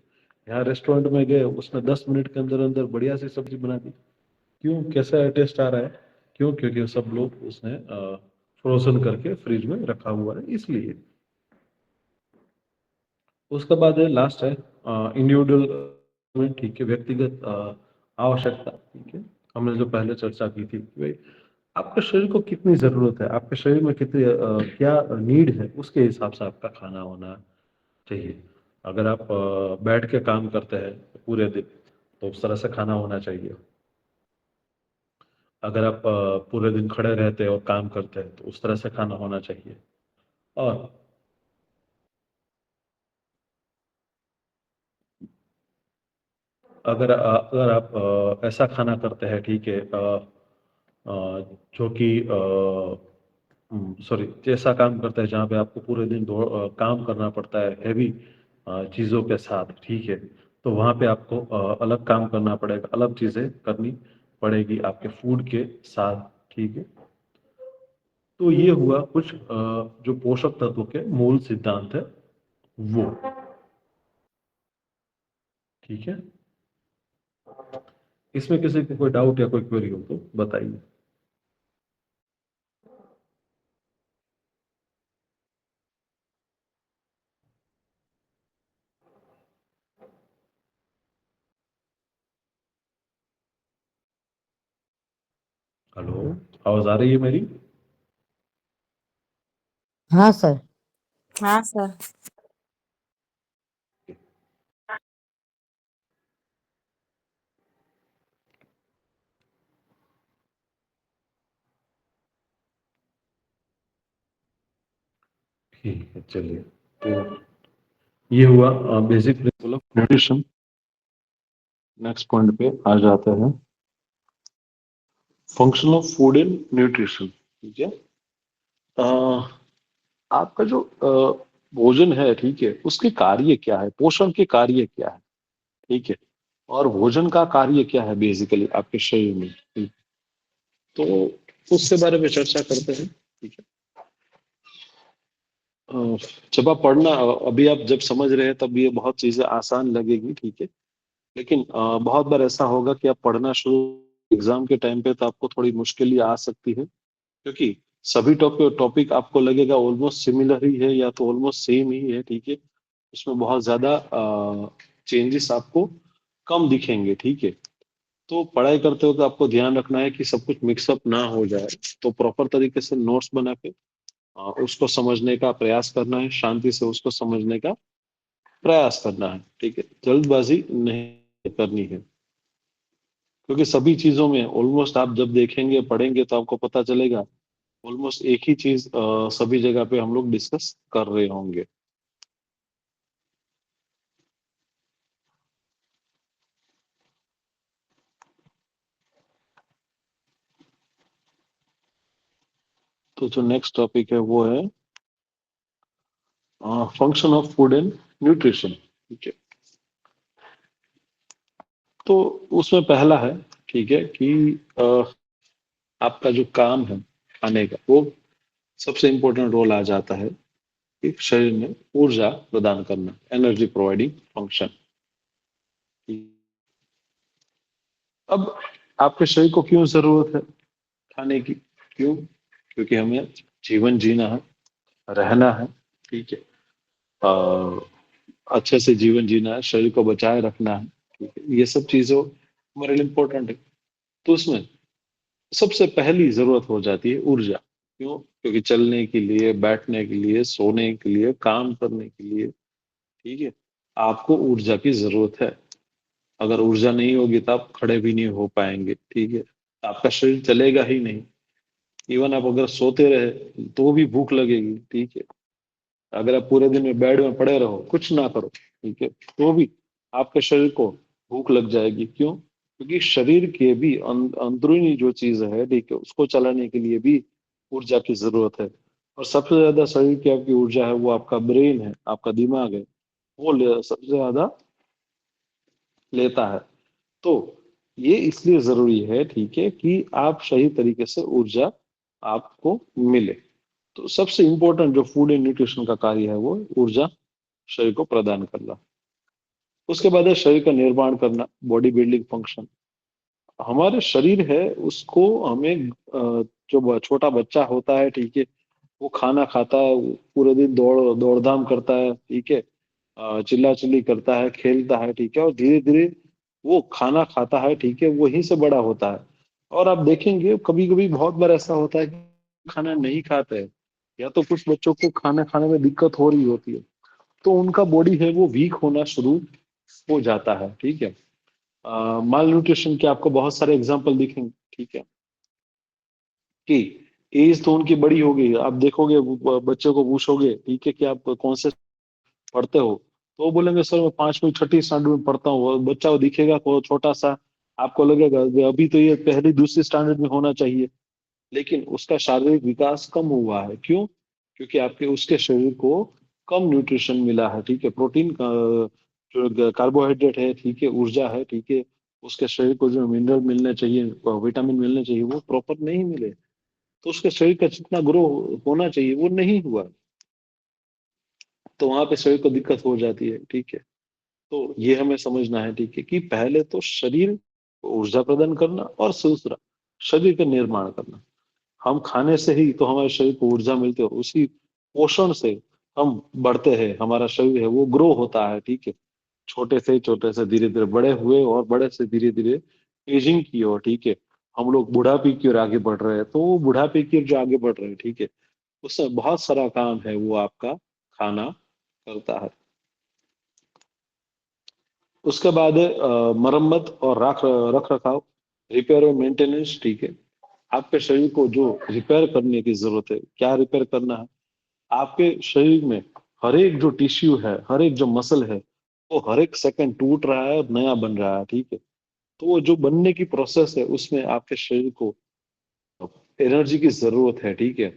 यहाँ रेस्टोरेंट में गए, उसने 10 मिनट के अंदर अंदर बढ़िया सी सब्जी बना दी। क्यों, कैसा टेस्ट आ रहा है? क्यों? क्योंकि सब लोग उसने फ्रोजन करके फ्रिज में रखा हुआ है, इसलिए। उसके बाद लास्ट है इंडिविजुअल, ठीक है, व्यक्तिगत आवश्यकता, ठीक है। हमने जो पहले चर्चा की थी कि भाई आपके शरीर को कितनी जरूरत है, आपके शरीर में कितनी क्या नीड है, उसके हिसाब से आपका खाना होना चाहिए। अगर आप बैठ के काम करते हैं पूरे दिन, तो उस तरह से खाना होना चाहिए। अगर आप पूरे दिन खड़े रहते हैं और काम करते हैं, तो उस तरह से खाना होना चाहिए। और अगर आप ऐसा खाना करते हैं, ठीक है, जो कि सॉरी, ऐसा काम करता है जहाँ पे आपको पूरे दिन काम करना पड़ता है हैवी चीज़ों के साथ, ठीक है, तो वहाँ पे आपको अलग काम करना पड़ेगा, अलग चीज़ें करनी पड़ेगी आपके फूड के साथ, ठीक है। तो ये हुआ कुछ जो पोषक तत्वों के मूल सिद्धांत है वो, ठीक है। इसमें किसी को कोई डाउट या कोई क्वेरी हो तो बताइए। हेलो, आवाज आ रही है मेरी? हाँ सर। हाँ सर। ठीक है, चलिए। तो ये हुआ basic principle of nutrition. Next point पे आ जाते हैं, function of food in nutrition. ठीक है। अ, आपका जो भोजन है, ठीक है, उसके कार्य क्या है, पोषण के कार्य क्या है, ठीक है, और भोजन का कार्य क्या है बेसिकली आपके शरीर में, ठीक? तो उसके बारे में चर्चा करते हैं। ठीक है। अ, जब आप पढ़ना, अभी आप जब समझ रहे हैं तब ये बहुत चीजें आसान लगेगी, ठीक है, लेकिन बहुत बार ऐसा होगा कि आप पढ़ना शुरू एग्जाम के टाइम पे तो आपको थोड़ी मुश्किल ही आ सकती है, क्योंकि सभी टॉपिक आपको लगेगा ऑलमोस्ट सिमिलर ही है या तो ऑलमोस्ट सेम ही है, ठीक है। उसमें बहुत ज्यादा चेंजेस आपको कम दिखेंगे, ठीक है। तो पढ़ाई करते वक्त आपको ध्यान रखना है कि सब कुछ मिक्सअप ना हो जाए। तो प्रॉपर तरीके से नोट्स बना के उसको समझने का प्रयास करना है, शांति से उसको समझने का प्रयास करना है, ठीक है। जल्दबाजी नहीं करनी है, क्योंकि सभी चीजों में ऑलमोस्ट आप जब देखेंगे पढ़ेंगे तो आपको पता चलेगा ऑलमोस्ट एक ही चीज सभी जगह पे हम लोग डिस्कस कर रहे होंगे। तो जो नेक्स्ट टॉपिक है वो है function of food and nutrition. ठीक है। तो उसमें पहला है, ठीक है, कि आपका जो काम है खाने का, वो सबसे इम्पोर्टेंट रोल आ जाता है कि शरीर में ऊर्जा प्रदान करना, एनर्जी प्रोवाइडिंग फंक्शन। अब आपके शरीर को क्यों जरूरत है खाने की? क्यों? क्योंकि हमें जीवन जीना है, रहना है, ठीक है, और अच्छे से जीवन जीना है, शरीर को बचाए रखना है, ठीक है, ये सब चीजों हमारे लिए इम्पोर्टेंट है। तो उसमें सबसे पहली जरूरत हो जाती है ऊर्जा। क्यों? क्योंकि चलने के लिए, बैठने के लिए, सोने के लिए, काम करने के लिए, ठीक है, आपको ऊर्जा की जरूरत है। अगर ऊर्जा नहीं होगी तो आप खड़े भी नहीं हो पाएंगे, ठीक है, आपका शरीर चलेगा ही नहीं। इवन आप अगर सोते रहे तो भी भूख लगेगी, ठीक है। अगर आप पूरे दिन में बेड में पड़े रहो, कुछ ना करो, ठीक है, तो भी आपके शरीर को भूख लग जाएगी। क्यों? क्योंकि शरीर के भी अंदरूनी जो चीज है, ठीक है, उसको चलाने के लिए भी ऊर्जा की जरूरत है। और सबसे ज्यादा शरीर की आपकी ऊर्जा है वो आपका ब्रेन है, आपका दिमाग है, वो सबसे ज्यादा लेता है। तो ये इसलिए जरूरी है, ठीक है, कि आप सही तरीके से ऊर्जा आपको मिले। तो सबसे इंपॉर्टेंट जो फूड एंड न्यूट्रिशन का कार्य है वो ऊर्जा शरीर को प्रदान करना। उसके बाद है शरीर का निर्माण करना, बॉडी बिल्डिंग फंक्शन। हमारे शरीर है उसको हमें जो छोटा बच्चा होता है, ठीक है, वो खाना खाता है, वो पूरे दिन दौड़ धाम करता है, ठीक है, चिल्ला चिल्ली करता है, खेलता है, ठीक है, और धीरे धीरे वो खाना खाता है, ठीक है, वहीं से बड़ा होता है। और आप देखेंगे कभी कभी बहुत बार ऐसा होता है कि खाना नहीं खाते हैं, या तो कुछ बच्चों को खाना खाने में दिक्कत हो रही होती है, तो उनका बॉडी है वो वीक होना शुरू हो जाता है, ठीक है। माल न्यूट्रिशन के आपको बहुत सारे एग्जाम्पल दिखेंगे, ठीक है, कि एज तो उनकी बड़ी हो गई, आप देखोगे बच्चे को पूछोगे, ठीक है, कि आप कौन से पढ़ते हो, तो वो बोलेंगे सर मैं पांचवी छठी स्टैंडर्ड में पढ़ता हूँ। वो बच्चा वो दिखेगा को छोटा सा, आपको लगेगा कि अभी तो ये पहली दूसरी स्टैंडर्ड में होना चाहिए, लेकिन उसका शारीरिक विकास कम हुआ है। क्यों? क्योंकि आपके उसके शरीर को कम न्यूट्रिशन मिला है, ठीक है, प्रोटीन का जो कार्बोहाइड्रेट है, ठीक है, ऊर्जा है, ठीक है, उसके शरीर को जो मिनरल मिलने चाहिए, विटामिन मिलने चाहिए, वो प्रॉपर नहीं मिले। तो उसके शरीर का जितना ग्रो होना चाहिए वो नहीं हुआ। तो वहां पे शरीर को दिक्कत हो जाती है, ठीक है। तो ये हमें समझना है, ठीक है, कि पहले तो शरीर को ऊर्जा प्रदान करना और दूसरा शरीर का निर्माण करना। हम खाने से ही तो हमारे शरीर को ऊर्जा मिलती है, और उसी पोषण से हम बढ़ते हैं, हमारा शरीर है वो ग्रो होता है, ठीक है। छोटे से धीरे धीरे बड़े हुए, और बड़े से धीरे धीरे एजिंग की ओर, ठीक है, हम लोग बुढ़ापे की ओर आगे बढ़ रहे हैं। तो वो बुढ़ापे की ओर जो आगे बढ़ रहे हैं, ठीक है, उससे बहुत सारा काम है वो आपका खाना करता है। उसके बाद है मरम्मत और रख रखाव, रिपेयर और मेंटेनेंस, ठीक है। आपके शरीर को जो रिपेयर करने की जरूरत है, क्या रिपेयर करना है? आपके शरीर में हर एक जो टिश्यू है, हर एक जो मसल है, वो हर एक सेकंड टूट रहा है और नया बन रहा है, ठीक है। तो वो जो बनने की प्रोसेस है उसमें आपके शरीर को एनर्जी की जरूरत है, ठीक है।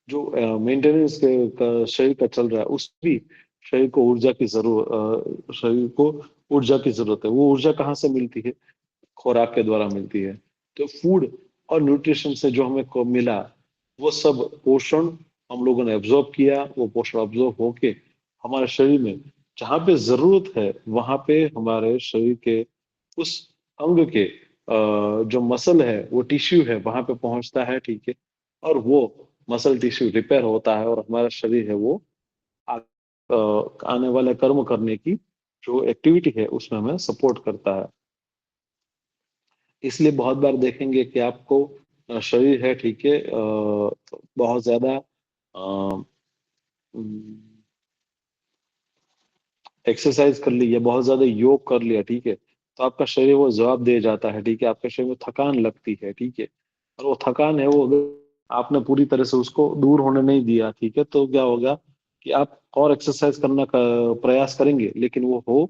जो मेंटेनेंस का शरीर का चल रहा है उस भी शरीर को ऊर्जा की जरूरत, शरीर को ऊर्जा की जरूरत है। वो ऊर्जा कहाँ से मिलती है? खुराक के द्वारा मिलती है। तो फूड और न्यूट्रिशन से जो हमें को मिला, वो सब पोषण हम लोगों ने एब्जॉर्ब किया। वो पोषण एब्जॉर्ब होके हमारे शरीर में जहाँ पे जरूरत है वहां पे हमारे शरीर के उस अंग के जो मसल है, वो टिश्यू है, वहां पे पहुंचता है, ठीक है। और वो मसल टिश्यू रिपेयर होता है और हमारा शरीर है वो आने वाले कर्म करने की जो एक्टिविटी है उसमें हमें सपोर्ट करता है। इसलिए बहुत बार देखेंगे कि आपको शरीर है, ठीक है, बहुत ज्यादा एक्सरसाइज कर ली या बहुत ज्यादा योग कर लिया, ठीक है, तो आपका शरीर वो जवाब दे जाता है, ठीक है। आपके शरीर में थकान लगती है, ठीक है। और वो थकान है वो अगर आपने पूरी तरह से उसको दूर होने नहीं दिया, ठीक है, तो क्या होगा कि आप और एक्सरसाइज करने का प्रयास करेंगे लेकिन वो हो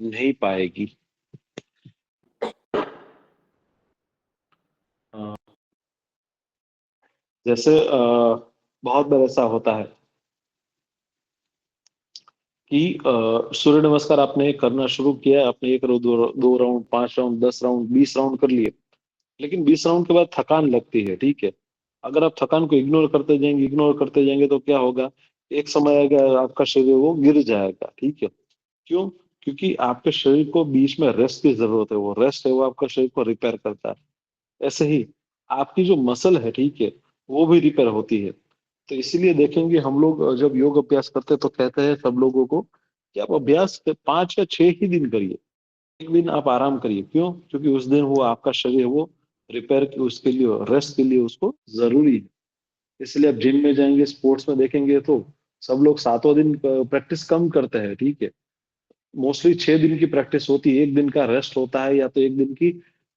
नहीं पाएगी। अ, जैसे बहुत बार ऐसा होता है कि सूर्य नमस्कार आपने करना शुरू किया, आपने एक दो राउंड, 5 राउंड, 10 राउंड, 20 राउंड कर लिए, लेकिन 20 राउंड के बाद थकान लगती है, ठीक है। अगर आप थकान को इग्नोर करते जाएंगे तो क्या होगा? एक समय आएगा आपका शरीर वो गिर जाएगा, ठीक है। क्यों? क्योंकि आपके शरीर को बीच में रेस्ट की जरूरत है। वो रेस्ट है वो आपका शरीर को रिपेयर करता है। ऐसे ही आपकी जो मसल है, ठीक है, वो भी रिपेयर होती है। तो इसीलिए देखेंगे हम लोग जब योग अभ्यास करते हैं तो कहते हैं सब लोगों को कि आप अभ्यास 5 या 6 ही दिन करिए, एक दिन आप आराम करिए। क्यों? क्योंकि उस दिन वो आपका शरीर वो रिपेयर की उसके लिए रेस्ट के लिए उसको जरूरी है। इसलिए आप जिम में जाएंगे, स्पोर्ट्स में देखेंगे तो सब लोग 7वां दिन प्रैक्टिस कम करते हैं, ठीक है। मोस्टली 6 दिन की प्रैक्टिस होती है, एक दिन का रेस्ट होता है, या तो एक दिन की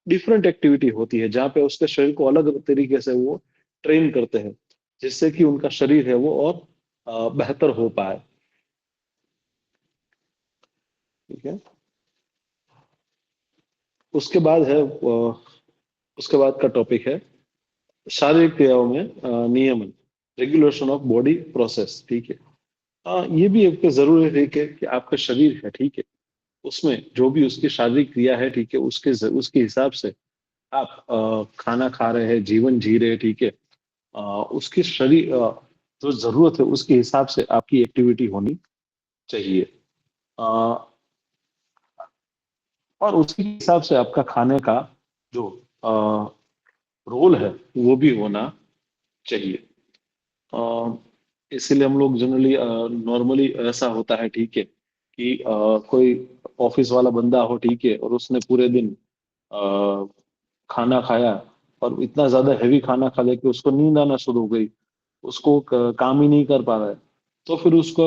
डिफरेंट एक्टिविटी होती है जहाँ पे उसके शरीर को अलग तरीके से वो ट्रेन करते हैं, जिससे कि उनका शरीर है वो और बेहतर हो पाए, ठीक है। उसके बाद है उसके बाद का टॉपिक है शारीरिक क्रियाओं में नियमन, रेगुलेशन ऑफ बॉडी प्रोसेस, ठीक है। ये भी एक जरूरी है कि आपका शरीर है, ठीक है, उसमें जो भी उसकी शारीरिक क्रिया है, ठीक है, उसके हिसाब से आप खाना खा रहे हैं, जीवन जी रहे हैं, ठीक है। उसके शरीर जो जरूरत है उसके हिसाब से आपकी एक्टिविटी होनी चाहिए। अ, और उसके हिसाब से आपका खाने का जो रोल है वो भी होना चाहिए। अ, इसीलिए हम लोग जनरली नॉर्मली ऐसा होता है, ठीक है, कि कोई ऑफिस वाला बंदा हो, ठीक है, और उसने पूरे दिन अ, खाना खाया और इतना ज्यादा हैवी खाना खा लिया कि उसको नींद आना शुरू हो गई, उसको काम ही नहीं कर पा रहा है, तो फिर उसको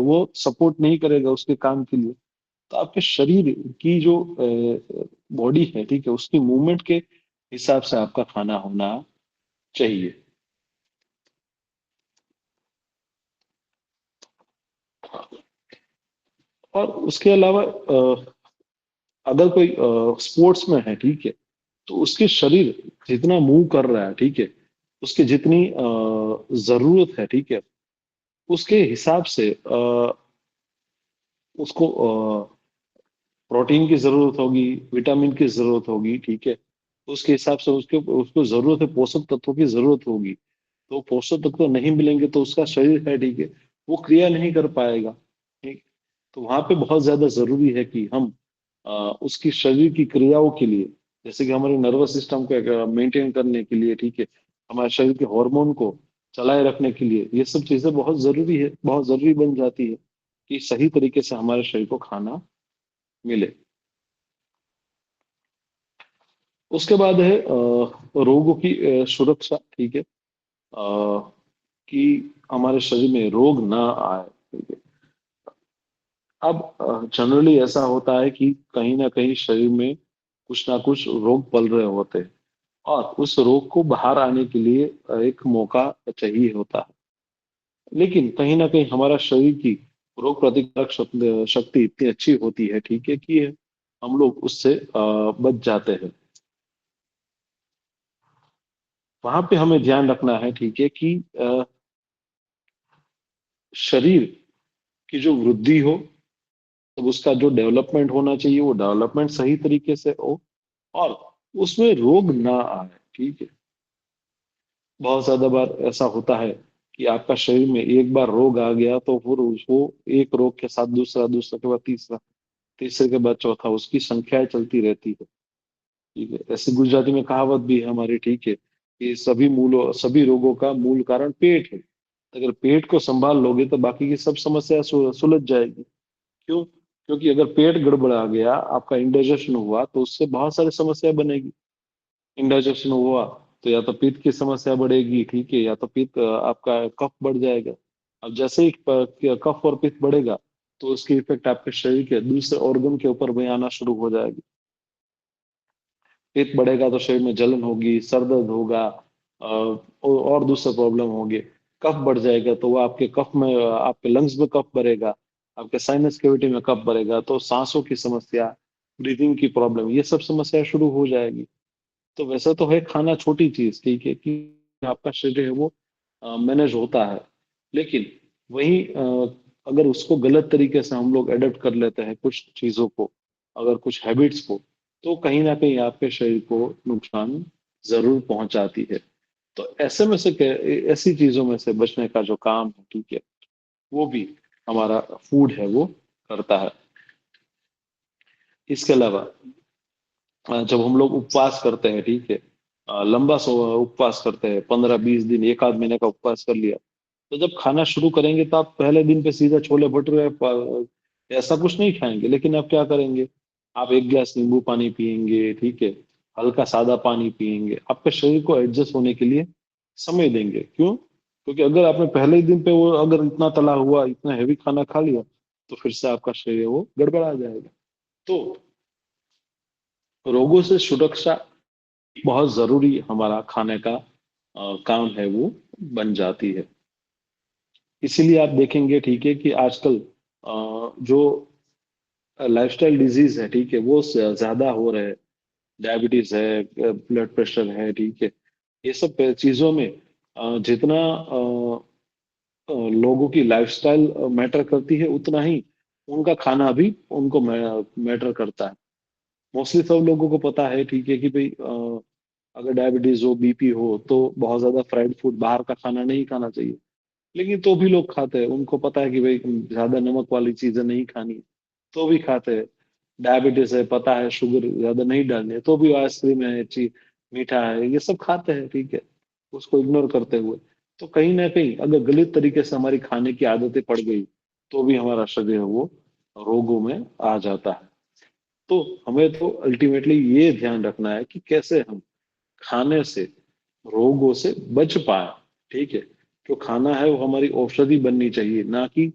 वो सपोर्ट नहीं करेगा उसके काम के लिए। तो आपके शरीर की जो बॉडी है, ठीक है, उसकी मूवमेंट के हिसाब से आपका खाना होना चाहिए। और उसके अलावा अगर कोई स्पोर्ट्स में है, ठीक है, तो उसके शरीर जितना मूव कर रहा है, ठीक है, उसकी जितनी जरूरत है, ठीक है, उसके हिसाब से उसको प्रोटीन की जरूरत होगी, विटामिन की जरूरत होगी, ठीक है। उसके हिसाब से उसके उसको जरूरत है, पोषक तत्वों की जरूरत होगी। तो पोषक तत्व नहीं मिलेंगे तो उसका शरीर है, ठीक है, वो क्रिया नहीं कर पाएगा, ठीक। तो वहां पे बहुत ज्यादा जरूरी है कि हम उसकी शरीर की क्रियाओं के लिए, जैसे कि हमारे नर्वस सिस्टम को मेंटेन करने के लिए, ठीक है, हमारे शरीर के हार्मोन को चलाए रखने के लिए, ये सब चीजें बहुत जरूरी है, बहुत जरूरी बन जाती है कि सही तरीके से हमारे शरीर को खाना मिले। उसके बाद है रोगों की सुरक्षा, ठीक है, कि हमारे शरीर में रोग ना आए, ठीक है। अब जनरली ऐसा होता है कि कहीं ना कहीं शरीर में कुछ ना कुछ रोग पल रहे होते हैं और उस रोग को बाहर आने के लिए एक मौका चाहिए होता है। लेकिन कहीं ना कहीं हमारा शरीर की रोग प्रतिकारक शक्ति इतनी अच्छी होती है, ठीक है, कि हम लोग उससे बच जाते हैं। वहां पे हमें ध्यान रखना है, ठीक है, कि शरीर की जो वृद्धि हो, तब उसका जो डेवलपमेंट होना चाहिए वो डेवलपमेंट सही तरीके से हो, और उसमें रोग ना आए, ठीक है। बहुत ज्यादा बार ऐसा होता है कि आपका शरीर में एक बार रोग आ गया तो फिर उसको एक रोग के साथ दूसरा, दूसरे के बाद तीसरा, तीसरे के बाद चौथा, उसकी संख्याएं चलती रहती है, ठीक है। ऐसे गुजराती में कहावत भी है हमारी, ठीक है, कि सभी रोगों का मूल कारण पेट है। अगर पेट को संभाल लोगे तो बाकी की सब समस्या सुलझ जाएगी। क्यों? क्योंकि अगर पेट गड़बड़ा गया, आपका इंडाइजेशन हुआ, तो उससे बहुत सारी समस्या बनेगी। इंडाइजेशन हुआ तो या तो पित्त की समस्या बढ़ेगी, ठीक है, या तो पित्त आपका कफ बढ़ जाएगा। अब जैसे ही कफ और पित्त बढ़ेगा, तो उसकी इफेक्ट आपके शरीर के दूसरे ऑर्गन के ऊपर भी आना शुरू हो जाएगी। पित्त बढ़ेगा तो शरीर में जलन होगी, सर दर्द होगा, और दूसरे प्रॉब्लम होगी। कफ बढ़ जाएगा तो वो आपके कफ में, आपके लंग्स में कफ भरेगा, आपके साइनस कैविटी में कफ भरेगा, तो सांसों की समस्या, ब्रीदिंग की प्रॉब्लम, ये सब समस्या शुरू हो जाएगी। तो वैसे तो है खाना छोटी चीज, ठीक है, कि आपका शरीर है वो मैनेज होता है। लेकिन वही अगर उसको गलत तरीके से हम लोग एडप्ट कर लेते हैं कुछ चीजों को, अगर कुछ हैबिट्स को, तो कहीं ना कहीं आपके शरीर को नुकसान जरूर पहुंचाती है। तो ऐसे में से ऐसी चीजों में से बचने का जो काम है, ठीक है, वो भी हमारा फूड है वो करता है। इसके अलावा जब हम लोग उपवास करते हैं, ठीक है, लंबा उपवास करते हैं, 15-20 दिन, एक आध महीने का उपवास कर लिया, तो जब खाना शुरू करेंगे तो आप पहले दिन पे सीधा छोले भटूरे ऐसा कुछ नहीं खाएंगे, लेकिन आप क्या करेंगे, आप एक गिलास नींबू पानी पियेंगे, ठीक है, हल्का सादा पानी पियेंगे, आपके शरीर को एडजस्ट होने के लिए समय देंगे। क्यों? क्योंकि अगर आपने पहले ही दिन पे वो अगर इतना तला हुआ, इतना हैवी खाना खा लिया, तो फिर से आपका शरीर वो गड़बड़ा जाएगा। तो रोगों से सुरक्षा बहुत जरूरी हमारा खाने का काम है वो बन जाती है। इसीलिए आप देखेंगे, ठीक है, कि आजकल जो लाइफस्टाइल डिजीज है, ठीक है, वो ज्यादा हो रहे हैं। डायबिटीज है, ब्लड प्रेशर है, ठीक है, ये सब चीजों में जितना लोगों की लाइफस्टाइल मैटर करती है, उतना ही उनका खाना भी उनको मैटर करता है। मोस्टली सब लोगों को पता है, ठीक है, कि भाई अगर डायबिटीज हो, बीपी हो, तो बहुत ज्यादा फ्राइड फूड, बाहर का खाना नहीं खाना चाहिए। लेकिन तो भी लोग खाते हैं, उनको पता है कि भाई ज्यादा नमक वाली चीजें नहीं खानी, तो भी खाते हैं। डायबिटीज है, पता है शुगर ज्यादा नहीं डालनी है, तो भी आइसक्रीम है, मीठा है, ये सब खाते हैं, ठीक है, उसको इग्नोर करते हुए। तो कहीं ना कहीं अगर गलत तरीके से हमारी खाने की आदतें पड़ गई, तो भी हमारा शरीर है वो रोगों में आ जाता है। तो हमें तो अल्टीमेटली ये ध्यान रखना है कि कैसे हम खाने से रोगों से बच पाए, ठीक है। जो खाना है वो हमारी औषधि बननी चाहिए, ना कि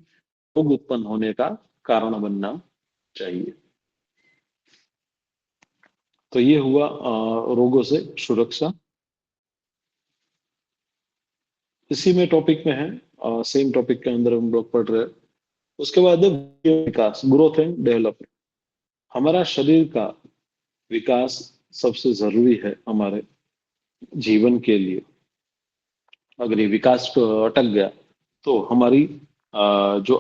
रोग उत्पन्न होने का कारण बनना चाहिए। तो ये हुआ रोगों से सुरक्षा। इसी में टॉपिक में है, सेम टॉपिक के अंदर हम लोग पढ़ रहे हैं। उसके बाद है विकास, ग्रोथ एंड डेवलपमेंट। हमारा शरीर का विकास सबसे जरूरी है हमारे जीवन के लिए। अगर ये विकास अटक गया, तो हमारी जो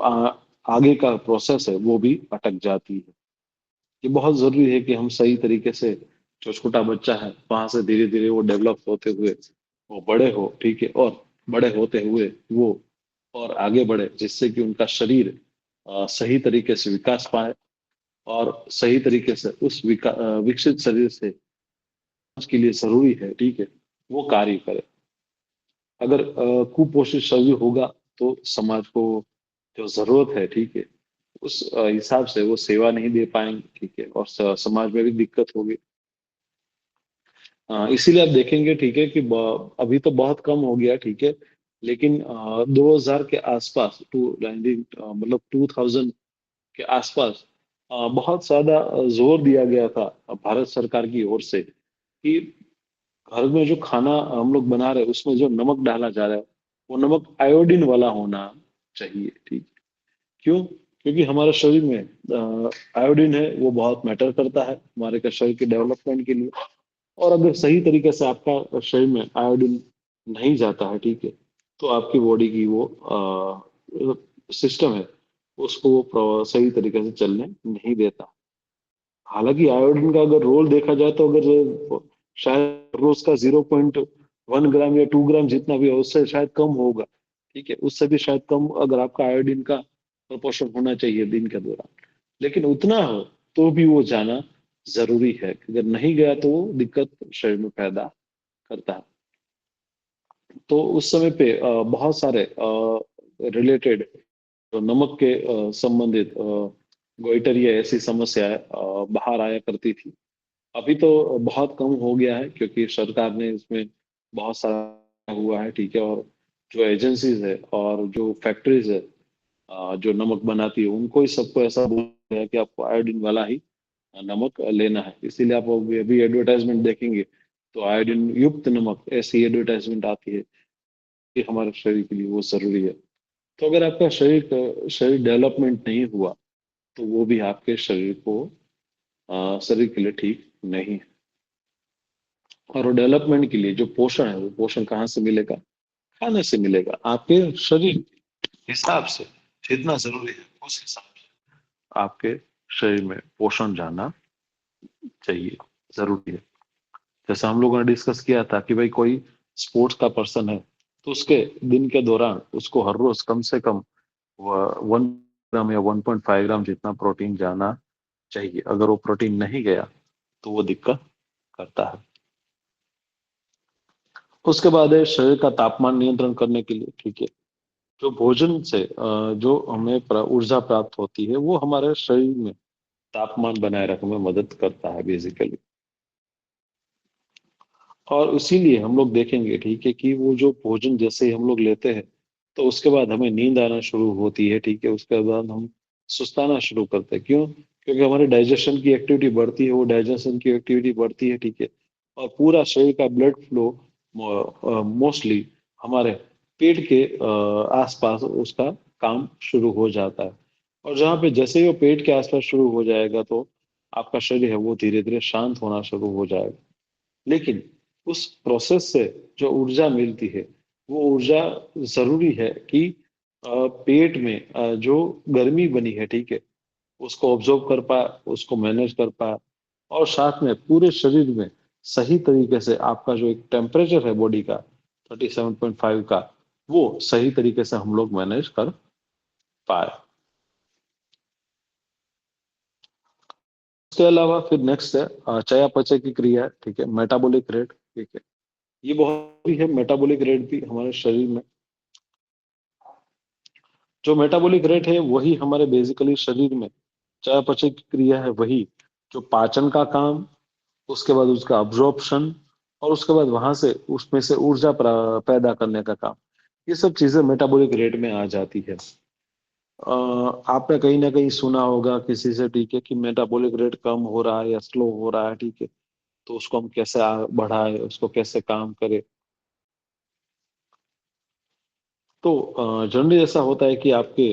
आगे का प्रोसेस है वो भी अटक जाती है। ये बहुत जरूरी है कि हम सही तरीके से, जो छोटा बच्चा है वहां से धीरे धीरे वो डेवलप होते हुए वो बड़े हो, ठीक है, और बड़े होते हुए वो और आगे बढ़े, जिससे कि उनका शरीर सही तरीके से विकास पाए, और सही तरीके से उस विकसित शरीर से उसके लिए जरूरी है, ठीक है, वो कार्य करे। अगर कुपोषित शरीर होगा, तो समाज को जो जरूरत है, ठीक है, उस हिसाब से वो सेवा नहीं दे पाएंगे, ठीक है, और समाज में भी दिक्कत होगी। इसीलिए आप देखेंगे, ठीक है, कि अभी तो बहुत कम हो गया, ठीक है, लेकिन 2000 के आसपास, टू 19 मतलब 2000 के आसपास बहुत ज्यादा जोर दिया गया था भारत सरकार की ओर से, कि घर में जो खाना हम लोग बना रहे हैं उसमें जो नमक डाला जा रहा है, वो नमक आयोडीन वाला होना चाहिए, ठीक। क्यों? क्योंकि हमारे शरीर में आयोडीन है, वो बहुत मैटर करता है हमारे का शरीर के डेवलपमेंट के लिए। और अगर सही तरीके से आपका शरीर में आयोडीन नहीं जाता है, ठीक है, तो आपकी बॉडी की वो सिस्टम है, उसको वो सही तरीके से चलने नहीं देता। हालांकि आयोडीन का अगर रोल देखा जाए तो अगर शायद रोज का 0.1 ग्राम या 2 ग्राम जितना भी हो, उससे शायद कम होगा, ठीक है, उससे भी शायद कम अगर आपका आयोडीन का प्रोपोर्शन होना चाहिए दिन के दौरान। लेकिन उतना हो तो भी वो जाना जरूरी है। अगर नहीं गया तो वो दिक्कत शरीर में पैदा करता है। तो उस समय पे बहुत सारे रिलेटेड नमक के संबंधित गोइटर या ऐसी समस्याएं बाहर आया करती थी। अभी तो बहुत कम हो गया है क्योंकि सरकार ने इसमें बहुत सारा हुआ है, ठीक है। और जो एजेंसीज है और जो फैक्ट्रीज है जो नमक बनाती है, उनको ही सबको ऐसा बोल दिया है कि आपको आयोडीन वाला ही नमक लेना है। इसीलिए आप अभी एडवर्टाइजमेंट देखेंगे तो आयोडीन युक्त नमक ऐसी एडवर्टाइजमेंट आती है कि हमारे शरीर के लिए वो जरूरी है। तो अगर आपका शरीर डेवलपमेंट नहीं हुआ तो वो भी आपके शरीर को शरीर के लिए ठीक नहीं है। और डेवलपमेंट के लिए जो पोषण है, वो पोषण कहाँ से मिलेगा? खाने से मिलेगा। आपके शरीर के हिसाब से जितना जरूरी है उस हिसाब से आपके शरीर में पोषण जाना चाहिए, जरूरी है। जैसे हम लोगों ने डिस्कस किया था कि भाई कोई स्पोर्ट्स का पर्सन है तो उसके दिन के दौरान उसको हर रोज कम से कम 1 ग्राम या 1.5 ग्राम जितना प्रोटीन जाना चाहिए। अगर वो प्रोटीन नहीं गया तो वो दिक्कत करता है। उसके बाद है शरीर का तापमान नियंत्रण करने के लिए, ठीक है। जो भोजन से जो हमें ऊर्जा प्राप्त होती है, वो हमारे शरीर में तापमान बनाए रखने में मदद करता है बेसिकली। और इसीलिए हम लोग देखेंगे, ठीक है, कि वो जो भोजन जैसे ही हम लोग लेते हैं तो उसके बाद हमें नींद आना शुरू होती है, ठीक है। उसके बाद हम सुस्ताना शुरू करते हैं। क्यों? क्योंकि हमारे डाइजेशन की एक्टिविटी बढ़ती है, वो डाइजेशन की एक्टिविटी बढ़ती है, ठीक है। और पूरा शरीर का ब्लड फ्लो मोस्टली हमारे पेट के आसपास उसका काम शुरू हो जाता है। और जहाँ पे जैसे ही वो पेट के आसपास शुरू हो जाएगा तो आपका शरीर है वो धीरे धीरे शांत होना शुरू हो जाएगा। लेकिन उस प्रोसेस से जो ऊर्जा मिलती है, वो ऊर्जा जरूरी है कि पेट में जो गर्मी बनी है, ठीक है, उसको ऑब्जर्व कर पाए, उसको मैनेज कर पाए। और साथ में पूरे शरीर में सही तरीके से आपका जो एक टेम्परेचर है बॉडी का 37.5 का, वो सही तरीके से हम लोग मैनेज कर पाए। उसके अलावा फिर नेक्स्ट है चयापचय की क्रिया, ठीक है, मेटाबॉलिक रेट, ठीक है। ये बहुत ही है, मेटाबॉलिक रेट भी हमारे शरीर में। जो मेटाबॉलिक रेट है वही हमारे बेसिकली शरीर में चयापचय की क्रिया है, वही जो पाचन का काम, उसके बाद उसका अब्जॉर्प्शन, और उसके बाद वहां से उसमें से ऊर्जा पैदा करने का काम। ये सब चीजें मेटाबॉलिक रेट में आ जाती है। आपने कहीं ना कहीं सुना होगा किसी से, ठीक है, कि मेटाबॉलिक रेट कम हो रहा है या स्लो हो रहा है, ठीक है, तो उसको हम कैसे बढ़ाए, उसको कैसे काम करे। तो जनरली ऐसा होता है कि आपके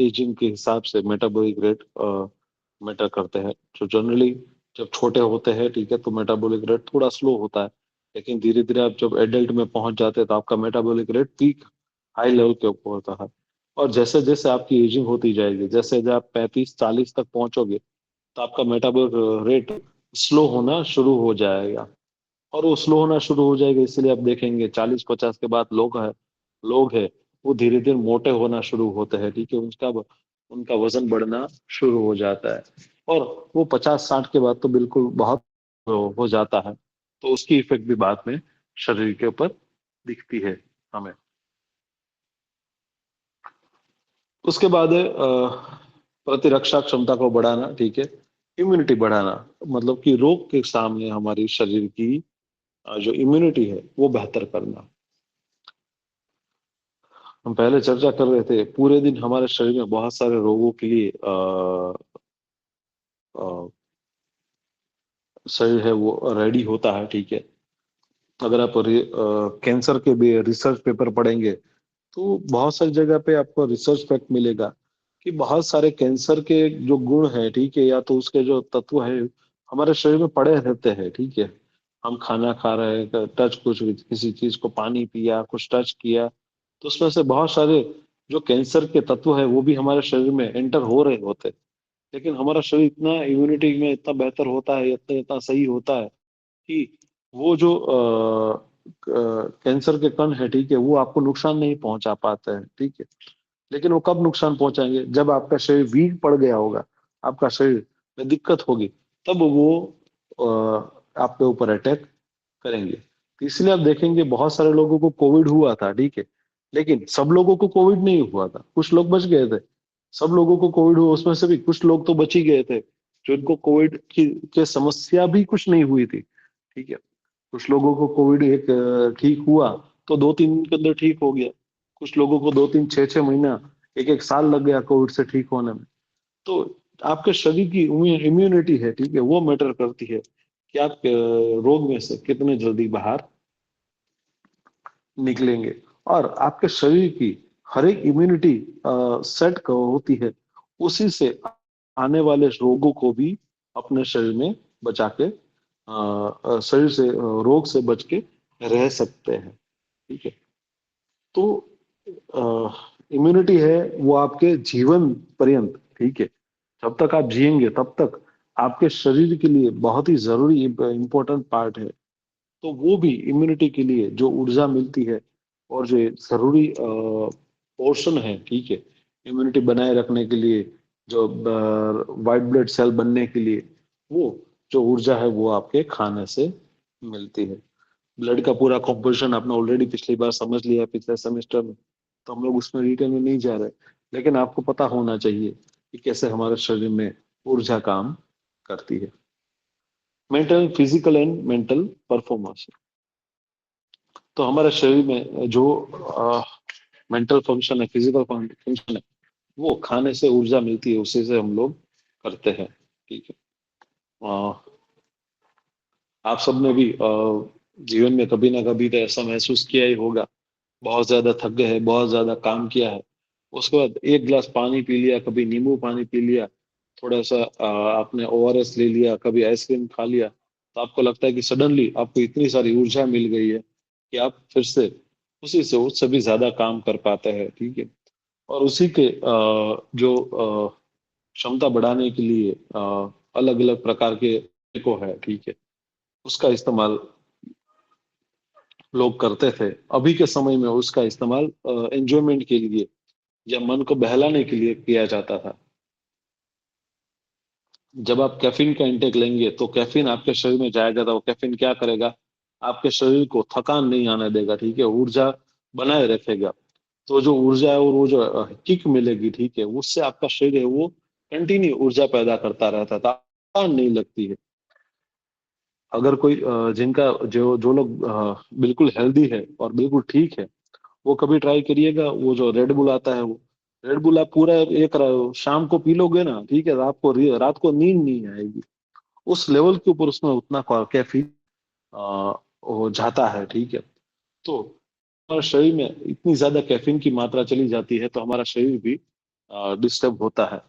एजिंग के हिसाब से मेटाबॉलिक रेट मैटर करते हैं। जो जनरली जब छोटे होते हैं, ठीक है, तो मेटाबॉलिक रेट थोड़ा स्लो होता है। लेकिन धीरे धीरे आप जब एडल्ट में पहुंच जाते हैं तो आपका metabolic rate peak high level के ऊपर होता है। और जैसे जैसे आपकी एजिंग होती जाएगी, जैसे जब आप 35-40 तक पहुंचोगे तो आपका मेटाबॉलिक रेट स्लो होना शुरू हो जाएगा। और वो स्लो होना शुरू हो जाएगा, इसलिए आप देखेंगे 40-50 के बाद लोग है वो धीरे धीरे मोटे होना शुरू होते हैं, ठीक है। उनका उनका वजन बढ़ना शुरू हो जाता है। और वो 50-60 के बाद तो बिल्कुल बहुत हो जाता है। तो उसकी इफेक्ट भी बाद में शरीर के ऊपर दिखती है हमें। उसके बाद है प्रतिरक्षा क्षमता को बढ़ाना, ठीक है, इम्यूनिटी बढ़ाना। मतलब कि रोग के सामने हमारी शरीर की जो इम्यूनिटी है वो बेहतर करना। हम पहले चर्चा कर रहे थे, पूरे दिन हमारे शरीर में बहुत सारे रोगों के लिए अ, शरीर है वो रेडी होता है, ठीक है। अगर आप कैंसर के भी रिसर्च पेपर पढ़ेंगे तो बहुत सारी जगह पे आपको रिसर्च फैक्ट मिलेगा कि बहुत सारे कैंसर के जो गुण है, ठीक है, या तो उसके जो तत्व है हमारे शरीर में पड़े रहते हैं, ठीक है। हम खाना खा रहे हैं, टच कुछ किसी चीज को पानी पिया, कुछ टच किया, तो उसमें से बहुत सारे जो कैंसर के तत्व है वो भी हमारे शरीर में एंटर हो रहे होते हैं। लेकिन हमारा शरीर इतना इम्यूनिटी में इतना बेहतर होता है, इतना इतना सही होता है कि वो जो कैंसर के कण है, ठीक है, वो आपको नुकसान नहीं पहुंचा पाते हैं, ठीक है। लेकिन वो कब नुकसान पहुंचाएंगे, जब आपका शरीर वीक पड़ गया होगा, आपका शरीर में दिक्कत होगी, तब वो आपके ऊपर अटैक करेंगे। तो इसलिए आप देखेंगे बहुत सारे लोगों को कोविड हुआ था, ठीक है, लेकिन सब लोगों को कोविड नहीं हुआ था, कुछ लोग बच गए थे। सब लोगों को कोविड हुआ, उसमें से भी कुछ लोग तो बच ही गए थे, जो इनको कोविड की समस्या भी कुछ नहीं हुई थी, ठीक है। कुछ लोगों को कोविड एक ठीक हुआ तो 2-3 दिन के अंदर ठीक हो गया। कुछ लोगों को 2-3 6-6 महीना, एक एक साल लग गया कोविड से ठीक होने में। तो आपके शरीर की इम्यूनिटी है, ठीक है, वो मैटर करती है कि आप रोग में से कितने जल्दी बाहर निकलेंगे। और आपके शरीर की हर एक इम्यूनिटी सेट होती है, उसी से आने वाले रोगों को भी अपने शरीर में बचा के शरीर से रोग से बच के रह सकते हैं, ठीक है। तो इम्यूनिटी है वो आपके जीवन पर्यंत, ठीक है, जब तक आप जिएंगे तब तक आपके शरीर के लिए बहुत ही जरूरी इंपॉर्टेंट पार्ट है। तो वो भी इम्यूनिटी के लिए जो ऊर्जा मिलती है और जो जरूरी पोर्शन है, ठीक है, इम्यूनिटी बनाए रखने के लिए, जो वाइट ब्लड सेल बनने के लिए, वो जो ऊर्जा है वो आपके खाने से मिलती है। ब्लड का पूरा कॉम्पोजिशन आपने ऑलरेडी पिछली बार समझ लिया है, पिछले सेमेस्टर में, तो हम लोग उसमें डिटेल में नहीं जा रहे, लेकिन आपको पता होना चाहिए कि कैसे हमारे शरीर में ऊर्जा काम करती है। Mental, physical and mental performance. तो हमारे शरीर में जो मेंटल फंक्शन है, फिजिकल फंक्शन है, वो खाने से ऊर्जा मिलती है, उसी से हम लोग करते हैं, ठीक है। अ, आप सबने भी जीवन में कभी ना कभी तो ऐसा महसूस किया ही होगा, बहुत ज्यादा थक गए हैं, बहुत ज्यादा काम किया है, उसके बाद एक गिलास पानी पी लिया, कभी नींबू पानी पी लिया, थोड़ा सा आपने ओआरएस ले लिया, कभी आइसक्रीम खा लिया, तो आपको लगता है कि सडनली आपको इतनी सारी ऊर्जा मिल गई है कि आप फिर से उसी से उससे भी ज्यादा काम कर पाते हैं, ठीक है। और उसी के जो क्षमता बढ़ाने के लिए अलग अलग प्रकार के को है, ठीक है, उसका इस्तेमाल लोग करते थे। अभी के समय में उसका इस्तेमाल एंजॉयमेंट के लिए या मन को बहलाने के लिए किया जाता था। जब आप कैफीन का इंटेक लेंगे तो कैफीन आपके शरीर में जाएगा, तो कैफीन क्या करेगा, आपके शरीर को थकान नहीं आने देगा, ठीक है, ऊर्जा बनाए रखेगा। तो जो ऊर्जा है और वो जो किक मिलेगी, ठीक है, उससे आपका शरीर है वो कंटिन्यू ऊर्जा पैदा करता रहता था, थकान नहीं लगती है। अगर कोई जिनका जो जो लोग बिल्कुल हेल्दी है और बिल्कुल ठीक है, वो कभी ट्राई करिएगा, वो जो रेड बुल आता है, वो रेड बुल आप पूरा एक शाम को पी लोगे ना, ठीक है, रात को नींद नहीं आएगी। उस लेवल के ऊपर उसमें उतना कैफीन हो जाता है, ठीक है। तो हमारे शरीर में इतनी ज्यादा कैफीन की मात्रा चली जाती है तो हमारा शरीर भी डिस्टर्ब होता है।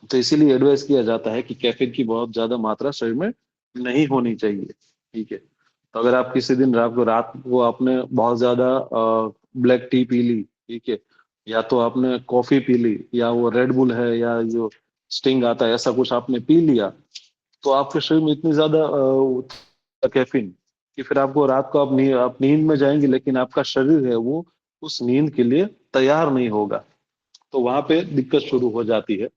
तो इसीलिए एडवाइस किया जाता है कि कैफीन की बहुत ज्यादा मात्रा शरीर में नहीं होनी चाहिए, ठीक है। तो अगर आप किसी दिन रात को आपने बहुत ज्यादा ब्लैक टी पी ली, ठीक है, या तो आपने कॉफी पी ली, या वो रेड बुल है या जो स्टिंग आता है, ऐसा कुछ आपने पी लिया, तो आपके शरीर में इतनी ज्यादा कैफीन कि फिर आपको रात को आप नींद में जाएंगे, लेकिन आपका शरीर है वो उस नींद के लिए तैयार नहीं होगा। तो वहां पे दिक्कत शुरू हो जाती है।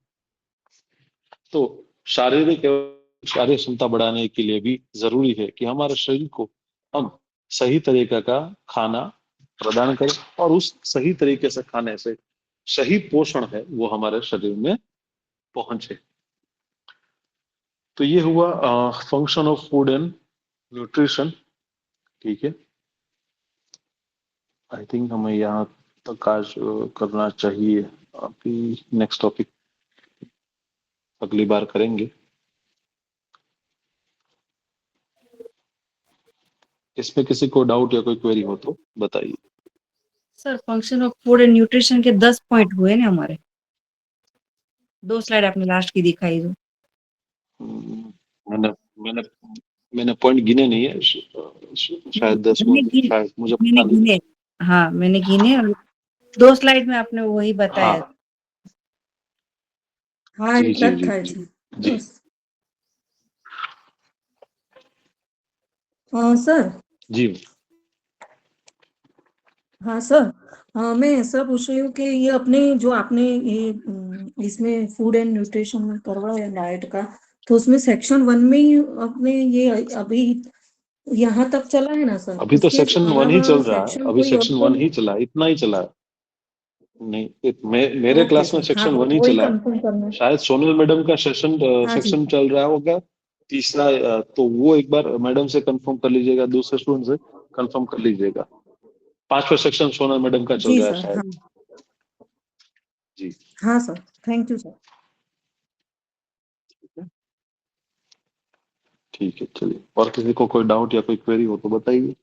तो शारीरिक एवं शारीरिक क्षमता बढ़ाने के लिए भी जरूरी है कि हमारे शरीर को हम सही तरीके का खाना प्रदान करें, और उस सही तरीके से खाने से सही पोषण है वो हमारे शरीर में पहुंचे। तो ये हुआ function of food and nutrition, ठीक है। आई थिंक हमें यहाँ तक आज करना चाहिए। अभी नेक्स्ट टॉपिक अगली बार करेंगे। इसमें किसी को डाउट या कोई क्वेरी हो तो बताइए। Sir function of food and nutrition के 10 पॉइंट हुए ना हमारे। 2 स्लाइड आपने लास्ट की दिखाई जो। मैंने मैंने मैंने पॉइंट गिने नहीं है, शायद 10 मैंने होंगे, गिन शायद, मुझे मैंने पता नहीं। गिने। हाँ, मैंने गिने और 2 स्लाइड में आपने वही बताया। हाँ हाँ जी जी इतना जी था जी जी। जी हाँ सर। जी। हाँ सर। हाँ मैं ऐसा पूछ रही हूँ कि ये अपने जो आपने ये इसमें फूड एंड न्यूट्रिशन में करवाया डाइट का, तो उसमें सेक्शन 1 में ही अपने ये अभी यहाँ तक चला है ना सर? अभी तो उसके सेक्शन 1 ही अलावा चल रहा है, सेक्शन अभी कोई और सेक्शन तो 1 ही चला है, इतना ही चला है। नहीं, मेरे ओके क्लास में सर। हाँ सेक्शन 1 ही वही चला है। कंफर्म करना है। शायद सोनल मैडम का सेशन हाँ जी। सेक्शन चल रहा होगा तीसरा, तो वो एक बार मैडम से कंफर्म कर लीजिएगा, दूसरे स्टूडेंट से कंफर्म कर लीजिएगा। 5वां सेक्शन सोनल मैडम का चल जी रहा है सर। शायद। हाँ। जी हाँ सर, थैंक यू सर। ठीक है, चलिए, और किसी को कोई डाउट या कोई क्वेरी हो तो बताइए।